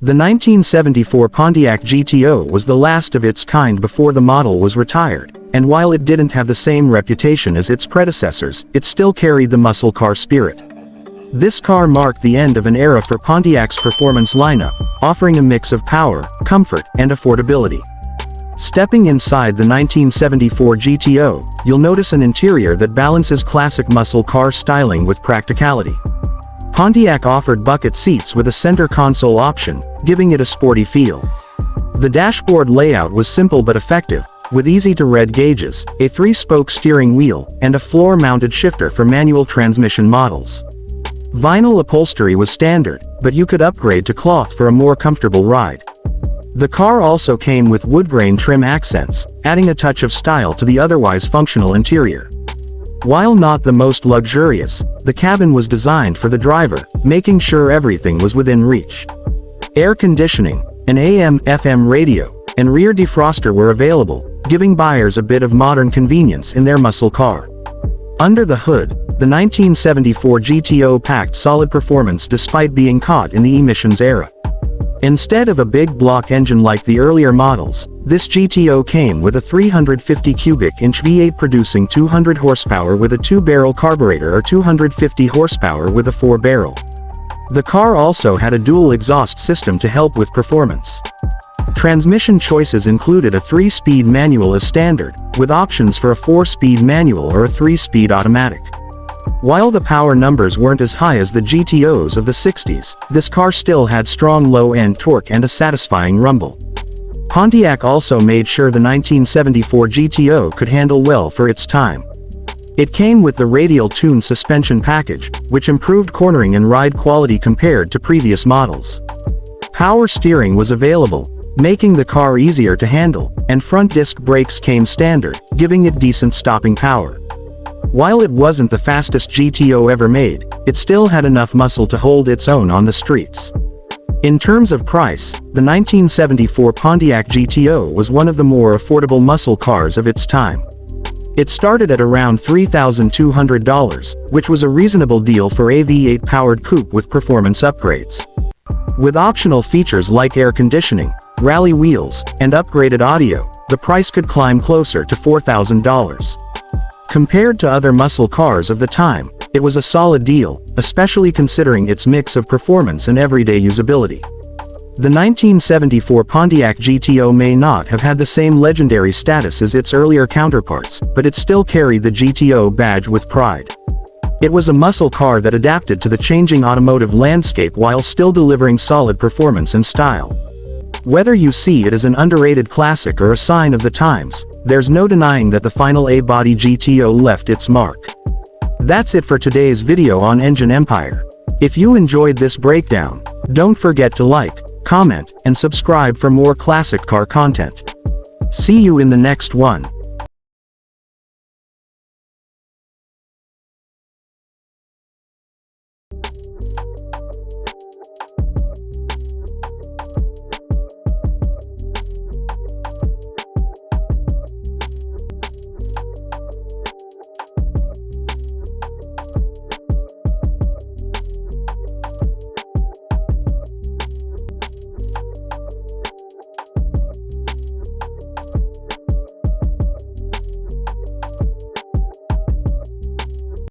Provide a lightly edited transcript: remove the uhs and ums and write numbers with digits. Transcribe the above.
The 1974 Pontiac GTO was the last of its kind before the model was retired, and while it didn't have the same reputation as its predecessors, it still carried the muscle car spirit. This car marked the end of an era for Pontiac's performance lineup, offering a mix of power, comfort, and affordability. Stepping inside the 1974 GTO, you'll notice an interior that balances classic muscle car styling with practicality. Pontiac offered bucket seats with a center console option, giving it a sporty feel. The dashboard layout was simple but effective, with easy-to-read gauges, a 3-spoke steering wheel, and a floor-mounted shifter for manual transmission models. Vinyl upholstery was standard, but you could upgrade to cloth for a more comfortable ride. The car also came with wood grain trim accents, adding a touch of style to the otherwise functional interior. While not the most luxurious, the cabin was designed for the driver, making sure everything was within reach. Air conditioning, an AM/FM radio, and rear defroster were available, giving buyers a bit of modern convenience in their muscle car. Under the hood, the 1974 GTO packed solid performance despite being caught in the emissions era. Instead of a big block engine like the earlier models, this GTO came with a 350 cubic inch V8 producing 200 horsepower with a 2-barrel carburetor or 250 horsepower with a 4-barrel. The car also had a dual exhaust system to help with performance. Transmission choices included a 3-speed manual as standard, with options for a 4-speed manual or a 3-speed automatic. While the power numbers weren't as high as the GTOs of the 60s, this car still had strong low-end torque and a satisfying rumble. Pontiac also made sure the 1974 GTO could handle well for its time. It came with the Radial Tuned Suspension package, which improved cornering and ride quality compared to previous models. Power steering was available, making the car easier to handle, and front disc brakes came standard, giving it decent stopping power. While it wasn't the fastest GTO ever made, it still had enough muscle to hold its own on the streets. In terms of price, the 1974 Pontiac GTO was one of the more affordable muscle cars of its time. It started at around $3,200, which was a reasonable deal for a V8-powered coupe with performance upgrades. With optional features like air conditioning, rally wheels, and upgraded audio, the price could climb closer to $4,000. Compared to other muscle cars of the time, it was a solid deal, especially considering its mix of performance and everyday usability. The 1974 Pontiac GTO may not have had the same legendary status as its earlier counterparts, but it still carried the GTO badge with pride. It was a muscle car that adapted to the changing automotive landscape while still delivering solid performance and style. Whether you see it as an underrated classic or a sign of the times, there's no denying that the final A-body GTO left its mark. That's it for today's video on Engine Empire. If you enjoyed this breakdown, don't forget to like, comment, and subscribe for more classic car content. See you in the next one.